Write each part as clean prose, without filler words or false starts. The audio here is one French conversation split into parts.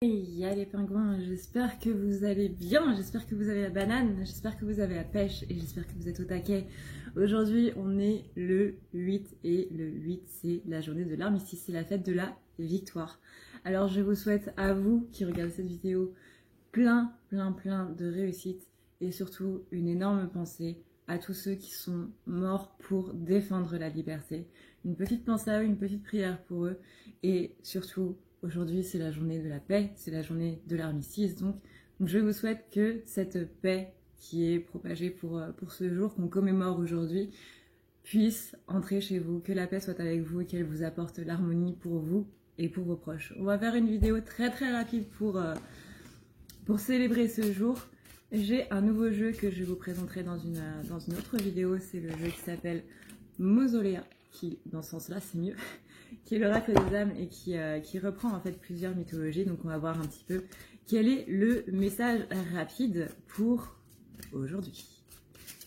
Hey, les pingouins, j'espère que vous allez bien, j'espère que vous avez la banane, j'espère que vous avez la pêche et j'espère que vous êtes au taquet. Aujourd'hui, on est le 8 et le 8, c'est la journée de l'armistice, c'est la fête de la victoire. Alors, je vous souhaite à vous qui regardez cette vidéo plein de réussite et surtout une énorme pensée à tous ceux qui sont morts pour défendre la liberté. Une petite pensée à eux, une petite prière pour eux et surtout, aujourd'hui, c'est la journée de la paix, c'est la journée de l'armistice. Donc, je vous souhaite que cette paix qui est propagée pour ce jour qu'on commémore aujourd'hui puisse entrer chez vous, que la paix soit avec vous et qu'elle vous apporte l'harmonie pour vous et pour vos proches. On va faire une vidéo très rapide pour célébrer ce jour. J'ai un nouveau jeu que je vous présenterai dans une autre vidéo. C'est le jeu qui s'appelle Mausolea, qui, dans ce sens-là, c'est mieux, qui est l'oracle des âmes et qui reprend en fait plusieurs mythologies. Donc on va voir un petit peu quel est le message rapide pour aujourd'hui.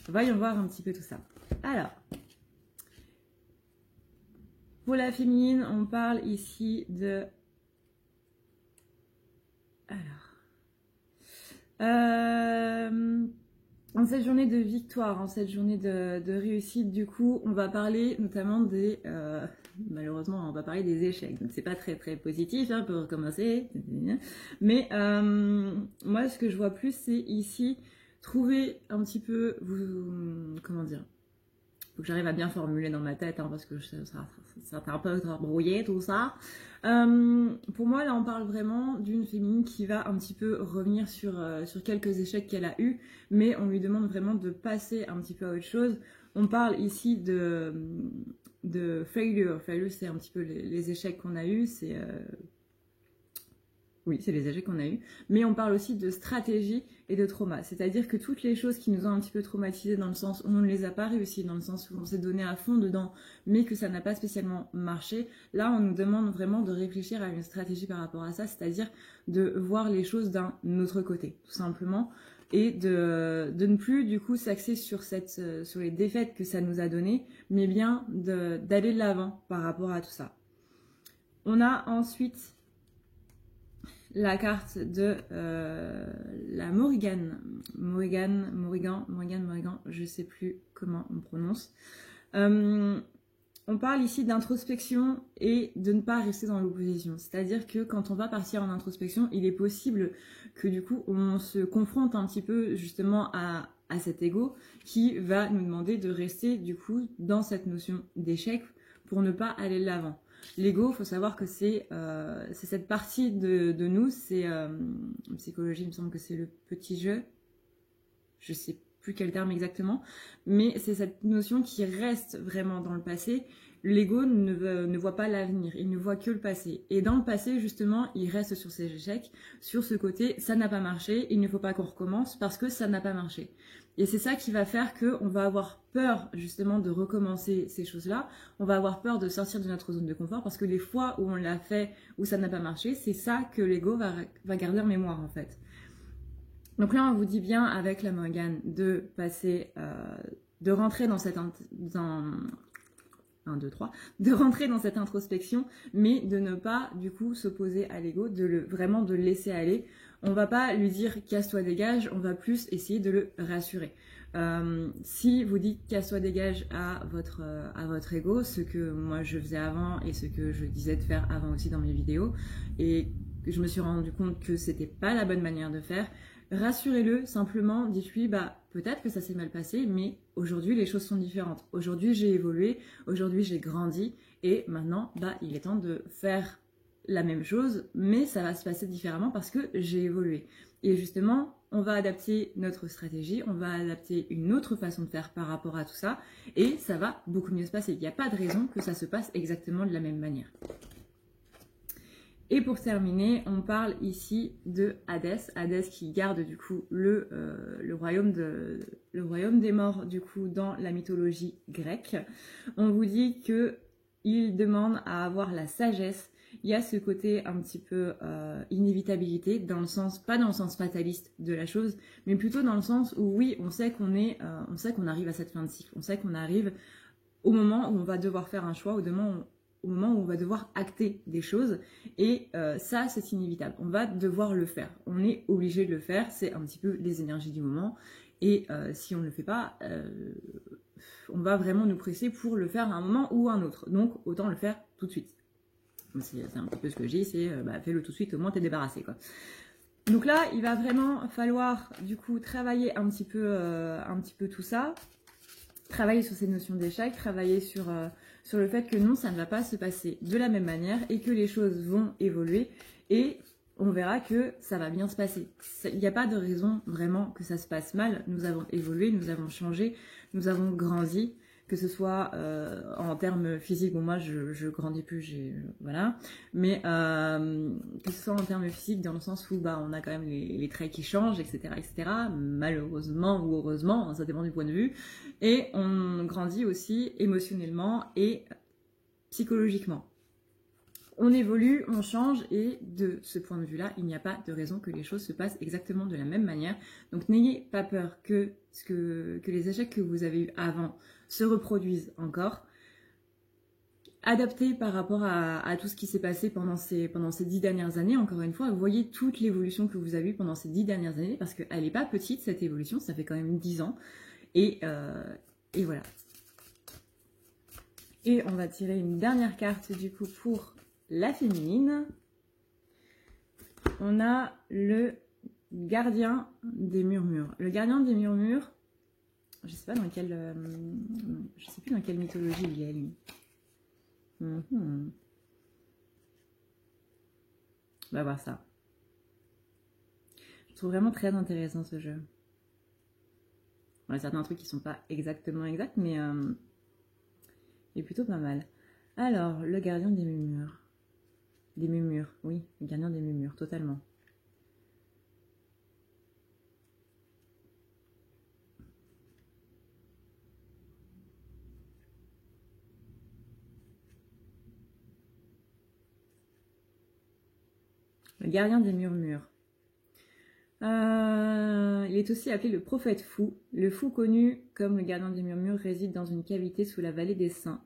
Voyons voir un petit peu tout ça. Alors, pour la féminine, on parle ici de... En cette journée de victoire, en cette journée de réussite, du coup, on va parler notamment des... malheureusement, on va parler des échecs. Donc, c'est pas très positif hein, pour recommencer. Mais moi, ce que je vois plus, c'est ici trouver un petit peu... comment dire ? Faut que j'arrive à bien formuler dans ma tête, hein, parce que ça fait un peu brouillé tout ça. Pour moi, là, on parle vraiment d'une féminine qui va un petit peu revenir sur quelques échecs qu'elle a eus, mais on lui demande vraiment de passer un petit peu à autre chose. On parle ici de failure. Failure, c'est un petit peu les échecs qu'on a eus, c'est... Oui, c'est les échecs qu'on a eus, mais on parle aussi de stratégie et de trauma. C'est-à-dire que toutes les choses qui nous ont un petit peu traumatisés dans le sens où on ne les a pas réussi, dans le sens où on s'est donné à fond dedans, mais que ça n'a pas spécialement marché, là on nous demande vraiment de réfléchir à une stratégie par rapport à ça, c'est-à-dire de voir les choses d'un autre côté, tout simplement, et de ne plus du coup s'axer sur les défaites que ça nous a données, mais bien d'aller de l'avant par rapport à tout ça. On a ensuite la carte de la Morrigan, je sais plus comment on prononce. On parle ici d'introspection et de ne pas rester dans l'opposition. C'est-à-dire que quand on va partir en introspection, il est possible que du coup on se confronte un petit peu justement à cet ego qui va nous demander de rester du coup dans cette notion d'échec pour ne pas aller de l'avant. L'ego, il faut savoir que c'est cette partie de nous, c'est en psychologie, il me semble que c'est le petit jeu, je sais plus quel terme exactement, mais c'est cette notion qui reste vraiment dans le passé. L'ego ne voit pas l'avenir, il ne voit que le passé. Et dans le passé, justement, il reste sur ses échecs, sur ce côté, ça n'a pas marché, il ne faut pas qu'on recommence parce que ça n'a pas marché. Et c'est ça qui va faire qu'on va avoir peur justement de recommencer ces choses-là. On va avoir peur de sortir de notre zone de confort parce que les fois où on l'a fait, où ça n'a pas marché, c'est ça que l'ego va garder en mémoire en fait. Donc là, on vous dit bien avec la Morrigan de passer, de rentrer dans cette... 1, 2, 3, de rentrer dans cette introspection, mais de ne pas du coup s'opposer à l'ego, vraiment de le laisser aller. On va pas lui dire casse-toi dégage, on va plus essayer de le rassurer. Si vous dites casse-toi dégage à votre ego, ce que moi je faisais avant et ce que je disais de faire avant aussi dans mes vidéos, et je me suis rendu compte que c'était pas la bonne manière de faire, rassurez-le, simplement dites-lui peut-être que ça s'est mal passé, mais aujourd'hui les choses sont différentes. Aujourd'hui j'ai évolué, aujourd'hui j'ai grandi et maintenant il est temps de faire la même chose, mais ça va se passer différemment parce que j'ai évolué. Et justement, on va adapter notre stratégie, on va adapter une autre façon de faire par rapport à tout ça et ça va beaucoup mieux se passer. Il n'y a pas de raison que ça se passe exactement de la même manière. Et pour terminer, on parle ici de Hadès, Hadès qui garde du coup le royaume des morts du coup dans la mythologie grecque. On vous dit que il demande à avoir la sagesse. Il y a ce côté un petit peu inévitabilité, dans le sens, pas dans le sens fataliste de la chose, mais plutôt dans le sens où oui, on sait qu'on arrive à cette fin de cycle, on sait qu'on arrive au moment où on va devoir faire un choix, au moment au moment où on va devoir acter des choses. Et ça, c'est inévitable. On va devoir le faire. On est obligé de le faire. C'est un petit peu les énergies du moment. Et si on ne le fait pas, on va vraiment nous presser pour le faire à un moment ou à un autre. Donc, autant le faire tout de suite. C'est un petit peu ce que je dis, c'est fais-le tout de suite, au moins t'es débarrassé, quoi. Donc là, il va vraiment falloir, du coup, travailler un petit peu tout ça. Travailler sur ces notions d'échec, travailler sur le fait que non, ça ne va pas se passer de la même manière et que les choses vont évoluer et on verra que ça va bien se passer. Il n'y a pas de raison vraiment que ça se passe mal. Nous avons évolué, nous avons changé, nous avons grandi, que ce soit en termes physiques, bon moi je grandis plus, voilà, mais que ce soit en termes physiques dans le sens où on a quand même les traits qui changent, etc., malheureusement ou heureusement, hein, ça dépend du point de vue, et on grandit aussi émotionnellement et psychologiquement. On évolue, on change et de ce point de vue-là, il n'y a pas de raison que les choses se passent exactement de la même manière. Donc n'ayez pas peur que les échecs que vous avez eus avant se reproduisent encore. Adaptez par rapport à tout ce qui s'est passé pendant ces 10 dernières années. Encore une fois, voyez toute l'évolution que vous avez eue pendant ces 10 dernières années parce qu'elle n'est pas petite cette évolution, ça fait quand même 10 ans. Et voilà. Et on va tirer une dernière carte du coup pour la féminine. On a le gardien des murmures. Le gardien des murmures, je sais plus dans quelle mythologie il est lui. On va voir ça. Je trouve vraiment très intéressant ce jeu. Il y a certains trucs qui sont pas exactement exacts, mais il est plutôt pas mal. Alors, le gardien des murmures. Des murmures, oui, le gardien des murmures, totalement. Le gardien des murmures. Il est aussi appelé le prophète fou. Le fou connu comme le gardien des murmures réside dans une cavité sous la vallée des saints.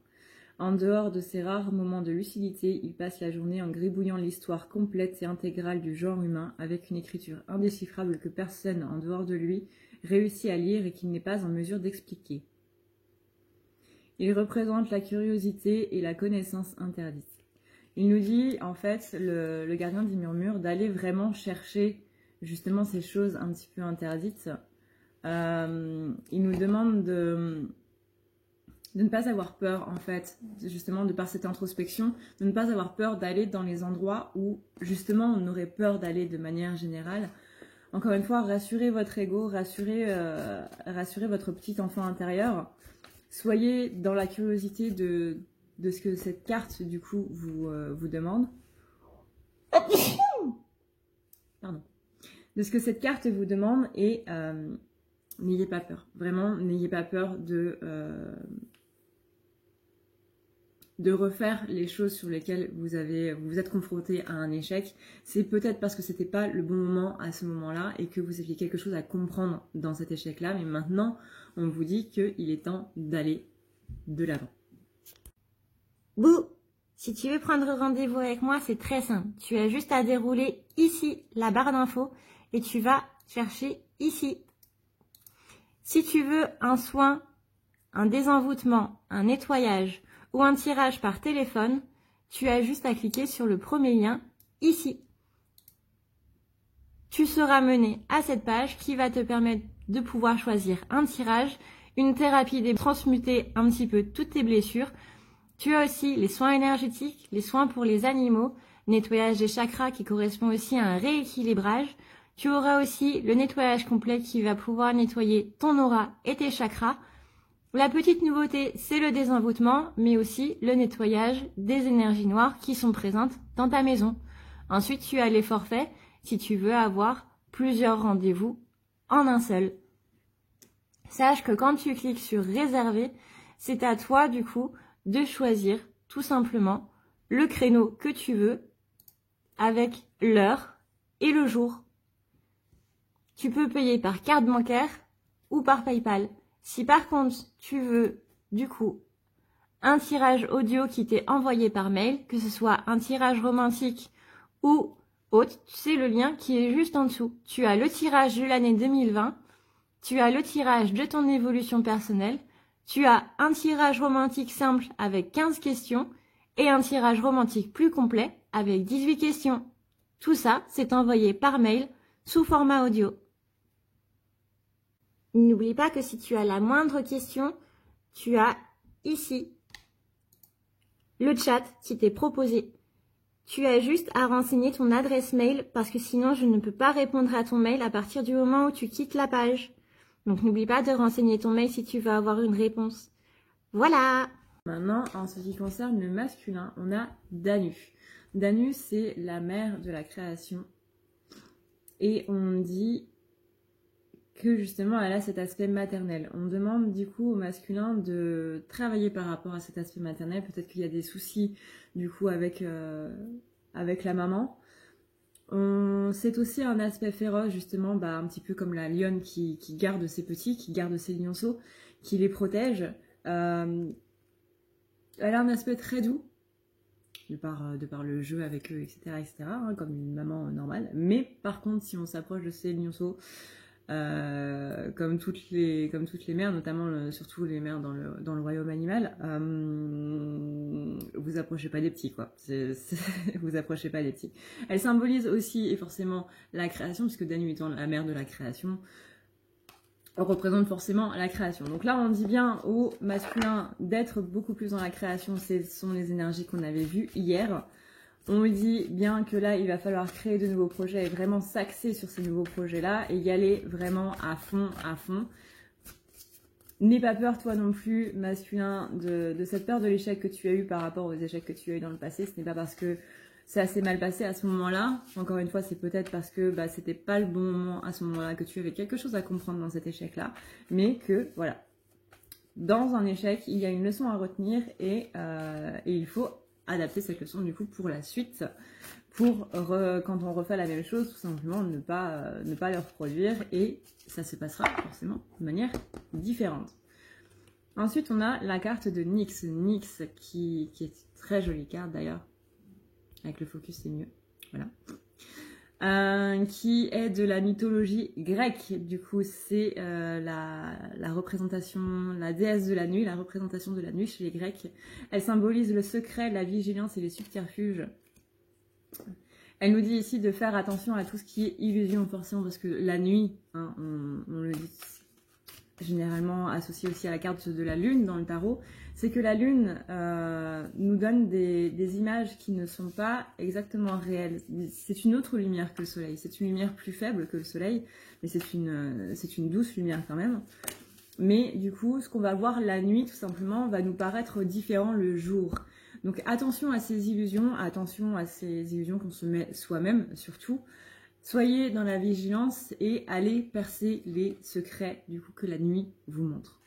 En dehors de ces rares moments de lucidité, il passe la journée en gribouillant l'histoire complète et intégrale du genre humain avec une écriture indéchiffrable que personne en dehors de lui réussit à lire et qu'il n'est pas en mesure d'expliquer. Il représente la curiosité et la connaissance interdite. Il nous dit, en fait, le gardien des murmures, d'aller vraiment chercher justement ces choses un petit peu interdites. Il nous demande de ne pas avoir peur, en fait, justement, de par cette introspection, de ne pas avoir peur d'aller dans les endroits où, justement, on aurait peur d'aller de manière générale. Encore une fois, rassurez votre ego, rassurez votre petit enfant intérieur. Soyez dans la curiosité de ce que cette carte, du coup, vous demande. Pardon. De ce que cette carte vous demande et n'ayez pas peur. Vraiment, n'ayez pas peur de refaire les choses sur lesquelles vous êtes confronté à un échec. C'est peut-être parce que c'était pas le bon moment à ce moment-là et que vous aviez quelque chose à comprendre dans cet échec-là. Mais maintenant, on vous dit qu'il est temps d'aller de l'avant. Bouh! Si tu veux prendre rendez-vous avec moi, c'est très simple. Tu as juste à dérouler ici la barre d'infos et tu vas chercher ici. Si tu veux un soin, un désenvoûtement, un nettoyage ou un tirage par téléphone, tu as juste à cliquer sur le premier lien ici. Tu seras mené à cette page qui va te permettre de pouvoir choisir un tirage, une thérapie, transmuter un petit peu toutes tes blessures. Tu as aussi les soins énergétiques, les soins pour les animaux, nettoyage des chakras qui correspond aussi à un rééquilibrage. Tu auras aussi le nettoyage complet qui va pouvoir nettoyer ton aura et tes chakras. La petite nouveauté, c'est le désenvoûtement, mais aussi le nettoyage des énergies noires qui sont présentes dans ta maison. Ensuite, tu as les forfaits si tu veux avoir plusieurs rendez-vous en un seul. Sache que quand tu cliques sur réserver, c'est à toi du coup de choisir tout simplement le créneau que tu veux avec l'heure et le jour. Tu peux payer par carte bancaire ou par PayPal. Si par contre tu veux du coup un tirage audio qui t'est envoyé par mail, que ce soit un tirage romantique ou autre, c'est le lien qui est juste en dessous. Tu as le tirage de l'année 2020, tu as le tirage de ton évolution personnelle, tu as un tirage romantique simple avec 15 questions et un tirage romantique plus complet avec 18 questions. Tout ça, c'est envoyé par mail sous format audio. N'oublie pas que si tu as la moindre question, tu as ici le chat qui t'est proposé. Tu as juste à renseigner ton adresse mail parce que sinon je ne peux pas répondre à ton mail à partir du moment où tu quittes la page. Donc n'oublie pas de renseigner ton mail si tu veux avoir une réponse. Voilà! Maintenant, en ce qui concerne le masculin, on a Danu. Danu, c'est la mère de la création. Et on dit que justement, elle a cet aspect maternel. On demande du coup au masculin de travailler par rapport à cet aspect maternel. Peut-être qu'il y a des soucis du coup avec la maman. C'est aussi un aspect féroce, justement, un petit peu comme la lionne qui garde ses petits, qui garde ses lionceaux, qui les protège. Elle a un aspect très doux, de par le jeu avec eux, etc., hein, comme une maman normale. Mais par contre, si on s'approche de ces lionceaux, comme toutes les mères, notamment surtout les mères dans le royaume animal, vous approchez pas des petits, quoi. Vous approchez pas des petits. Elle symbolise aussi et forcément la création, puisque Danu étant la mère de la création, représente forcément la création. Donc là, on dit bien au masculin d'être beaucoup plus dans la création. Ce sont les énergies qu'on avait vues hier. On dit bien que là, il va falloir créer de nouveaux projets et vraiment s'axer sur ces nouveaux projets-là et y aller vraiment à fond, à fond. N'aie pas peur, toi non plus, masculin, de cette peur de l'échec que tu as eu par rapport aux échecs que tu as eu dans le passé. Ce n'est pas parce que ça s'est mal passé à ce moment-là. Encore une fois, c'est peut-être parce que c'était pas le bon moment à ce moment-là, que tu avais quelque chose à comprendre dans cet échec-là. Mais que, voilà, dans un échec, il y a une leçon à retenir et il faut adapter cette leçon du coup pour la suite, pour quand on refait la même chose, tout simplement ne pas le reproduire et ça se passera forcément de manière différente. Ensuite, on a la carte de Nyx. Nyx qui est une très jolie carte d'ailleurs. Avec le focus, c'est mieux. Voilà. Qui est de la mythologie grecque. Du coup, c'est la représentation, la déesse de la nuit, la représentation de la nuit chez les Grecs. Elle symbolise le secret, la vigilance et les subterfuges. Elle nous dit ici de faire attention à tout ce qui est illusion, forcément, parce que la nuit, hein, on le dit généralement associé aussi à la carte de la lune dans le tarot, c'est que la lune nous donne des images qui ne sont pas exactement réelles. C'est une autre lumière que le soleil, c'est une lumière plus faible que le soleil, mais c'est une douce lumière quand même. Mais du coup, ce qu'on va voir la nuit, tout simplement, va nous paraître différent le jour. Donc attention à ces illusions qu'on se met soi-même, surtout. Soyez dans la vigilance et allez percer les secrets du coup que la nuit vous montre.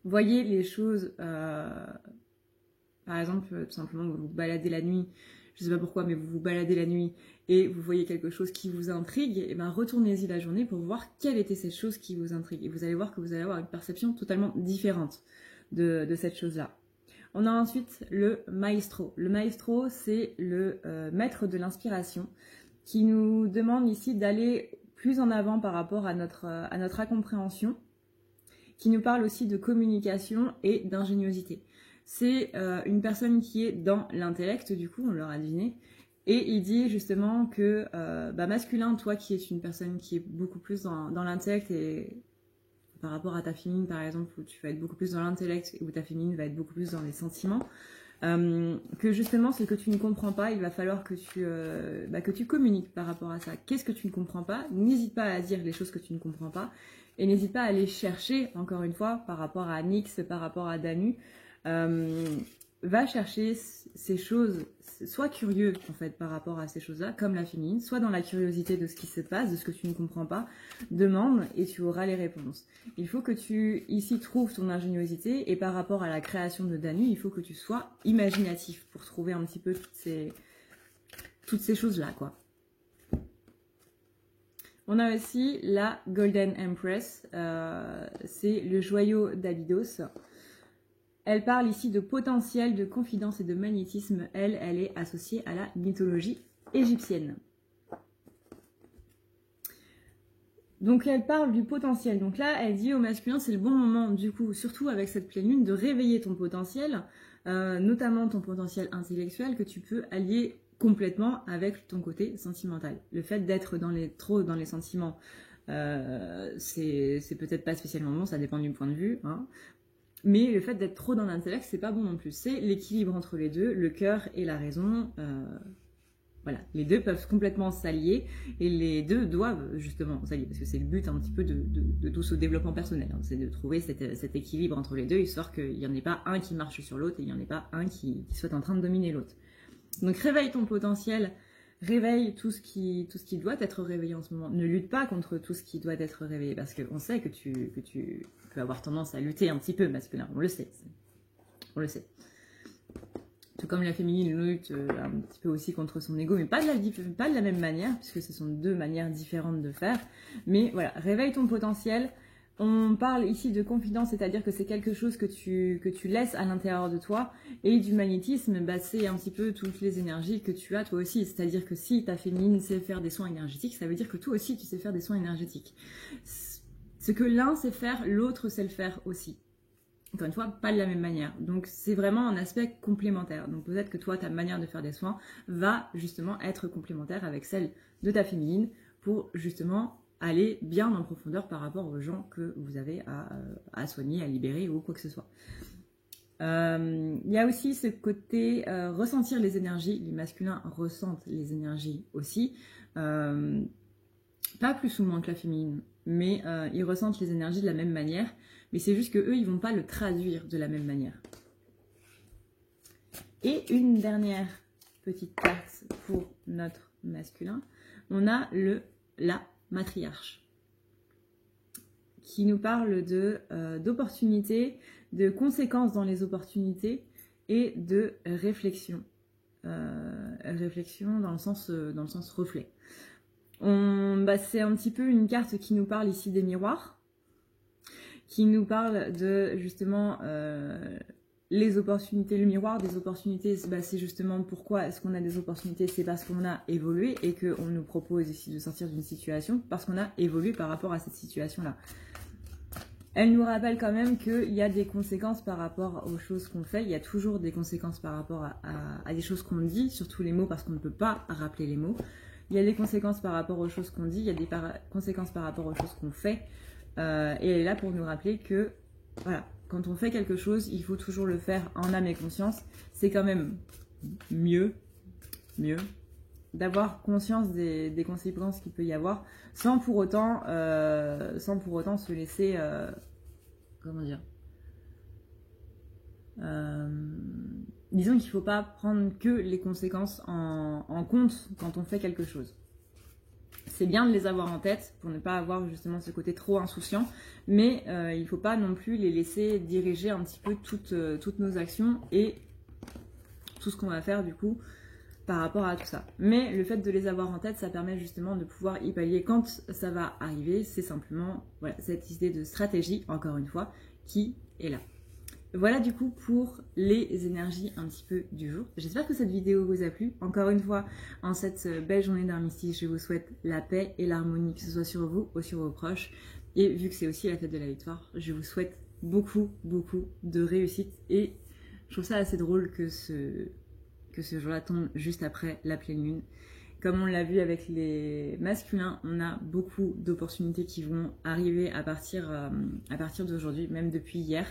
Voyez les choses, par exemple, tout simplement, vous vous baladez la nuit, je ne sais pas pourquoi, mais vous vous baladez la nuit et vous voyez quelque chose qui vous intrigue, et bien retournez-y la journée pour voir quelle était cette chose qui vous intrigue. Et vous allez voir que vous allez avoir une perception totalement différente de cette chose-là. On a ensuite le maestro. Le maestro, c'est le maître de l'inspiration, qui nous demande ici d'aller plus en avant par rapport à notre incompréhension, qui nous parle aussi de communication et d'ingéniosité. C'est une personne qui est dans l'intellect, du coup, on l'aura deviné, et il dit justement que masculin, toi qui es une personne qui est beaucoup plus dans l'intellect et par rapport à ta féminine par exemple, où tu vas être beaucoup plus dans l'intellect et où ta féminine va être beaucoup plus dans les sentiments, que justement ce que tu ne comprends pas, il va falloir que tu communiques par rapport à ça. Qu'est-ce que tu ne comprends pas? N'hésite pas à dire les choses que tu ne comprends pas et n'hésite pas à aller chercher, encore une fois, par rapport à Nyx, par rapport à Danu, va chercher ces choses, sois curieux en fait par rapport à ces choses-là, comme la féminine, soit dans la curiosité de ce qui se passe, de ce que tu ne comprends pas, demande et tu auras les réponses. Il faut que tu ici trouves ton ingéniosité et par rapport à la création de Danu, il faut que tu sois imaginatif pour trouver un petit peu toutes ces choses-là, quoi. On a aussi la Golden Empress, c'est le joyau d'Abydos. Elle parle ici de potentiel, de confidence et de magnétisme. Elle est associée à la mythologie égyptienne. Donc elle parle du potentiel. Donc là, elle dit au masculin, c'est le bon moment, du coup, surtout avec cette pleine lune, de réveiller ton potentiel, notamment ton potentiel intellectuel, que tu peux allier complètement avec ton côté sentimental. Le fait d'être trop dans les sentiments, c'est peut-être pas spécialement bon, ça dépend du point de vue, hein. Mais le fait d'être trop dans l'intellect, c'est pas bon non plus. C'est l'équilibre entre les deux, le cœur et la raison. Voilà, les deux peuvent complètement s'allier et les deux doivent justement s'allier parce que c'est le but un petit peu de tout ce développement personnel, hein. C'est de trouver cet équilibre entre les deux, histoire qu'il n'y en ait pas un qui marche sur l'autre et il n'y en ait pas un qui soit en train de dominer l'autre. Donc réveille ton potentiel, réveille tout ce qui doit être réveillé en ce moment. Ne lutte pas contre tout ce qui doit être réveillé parce qu'on sait que tu peux avoir tendance à lutter un petit peu masculin, on le sait. On le sait. Tout comme la féminine lutte un petit peu aussi contre son ego, mais pas de la même manière, puisque ce sont deux manières différentes de faire. Mais voilà, réveille ton potentiel. On parle ici de confidence, c'est-à-dire que c'est quelque chose que tu laisses à l'intérieur de toi. Et du magnétisme, bah, c'est un petit peu toutes les énergies que tu as toi aussi. C'est-à-dire que si ta féminine sait faire des soins énergétiques, ça veut dire que toi aussi tu sais faire des soins énergétiques. Ce que l'un sait faire, l'autre sait le faire aussi. Encore une fois, pas de la même manière. Donc, c'est vraiment un aspect complémentaire. Donc, peut-être que toi, ta manière de faire des soins va justement être complémentaire avec celle de ta féminine pour justement aller bien en profondeur par rapport aux gens que vous avez à soigner, à libérer ou quoi que ce soit. Il y a aussi ce côté ressentir les énergies. Les masculins ressentent les énergies aussi. Pas plus ou moins que la féminine, mais ils ressentent les énergies de la même manière. Mais c'est juste qu'eux, ils ne vont pas le traduire de la même manière. Et une dernière petite carte pour notre masculin. On a la matriarche, qui nous parle d'opportunités, de conséquences dans les opportunités et de réflexion. Réflexion dans le sens reflet. C'est un petit peu une carte qui nous parle ici des miroirs, qui nous parle de justement les opportunités, le miroir des opportunités. C'est justement pourquoi est-ce qu'on a des opportunités, c'est parce qu'on a évolué et qu'on nous propose ici de sortir d'une situation parce qu'on a évolué par rapport à cette situation-là. Elle nous rappelle quand même qu'il y a des conséquences par rapport aux choses qu'on fait, il y a toujours des conséquences par rapport à des choses qu'on dit, surtout les mots parce qu'on ne peut pas rappeler les mots. Il y a des conséquences par rapport aux choses qu'on dit, il y a des conséquences par rapport aux choses qu'on fait. Et elle est là pour nous rappeler que, voilà, quand on fait quelque chose, il faut toujours le faire en âme et conscience. C'est quand même mieux d'avoir conscience des conséquences qu'il peut y avoir, sans pour autant se laisser, comment dire, disons qu'il ne faut pas prendre que les conséquences en compte quand on fait quelque chose. C'est bien de les avoir en tête pour ne pas avoir justement ce côté trop insouciant, mais il ne faut pas non plus les laisser diriger un petit peu toutes nos actions et tout ce qu'on va faire du coup par rapport à tout ça. Mais le fait de les avoir en tête, ça permet justement de pouvoir y pallier quand ça va arriver. C'est simplement voilà, cette idée de stratégie, encore une fois, qui est là. Voilà du coup pour les énergies un petit peu du jour. J'espère que cette vidéo vous a plu. Encore une fois, en cette belle journée d'armistice, je vous souhaite la paix et l'harmonie, que ce soit sur vous ou sur vos proches. Et vu que c'est aussi la fête de la victoire, je vous souhaite beaucoup de réussite. Et je trouve ça assez drôle que ce jour-là tombe juste après la pleine lune. Comme on l'a vu avec les masculins, on a beaucoup d'opportunités qui vont arriver à partir d'aujourd'hui, même depuis hier.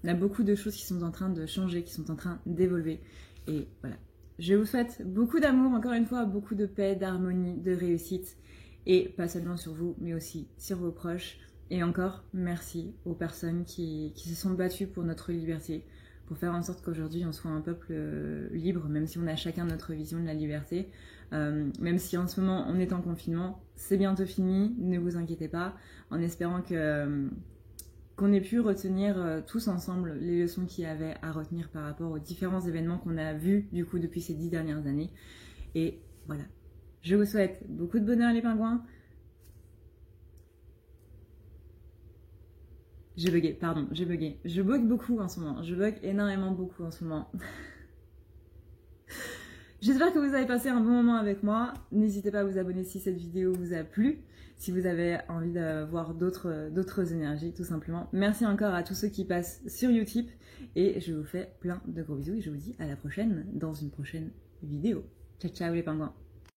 On a beaucoup de choses qui sont en train de changer, qui sont en train d'évoluer. Et voilà. Je vous souhaite beaucoup d'amour, encore une fois, beaucoup de paix, d'harmonie, de réussite. Et pas seulement sur vous, mais aussi sur vos proches. Et encore, merci aux personnes qui se sont battues pour notre liberté, pour faire en sorte qu'aujourd'hui on soit un peuple libre, même si on a chacun notre vision de la liberté. Même si en ce moment on est en confinement, c'est bientôt fini, ne vous inquiétez pas, en espérant qu'on ait pu retenir tous ensemble les leçons qu'il y avait à retenir par rapport aux différents événements qu'on a vus du coup depuis ces 10 dernières années. Et voilà, je vous souhaite beaucoup de bonheur les pingouins. J'ai bugué, pardon, j'ai bugué. Je bug beaucoup en ce moment, je bug énormément beaucoup en ce moment. J'espère que vous avez passé un bon moment avec moi. N'hésitez pas à vous abonner si cette vidéo vous a plu, si vous avez envie de voir d'autres énergies, tout simplement. Merci encore à tous ceux qui passent sur Utip et je vous fais plein de gros bisous et je vous dis à la prochaine dans une prochaine vidéo. Ciao, ciao les pingouins!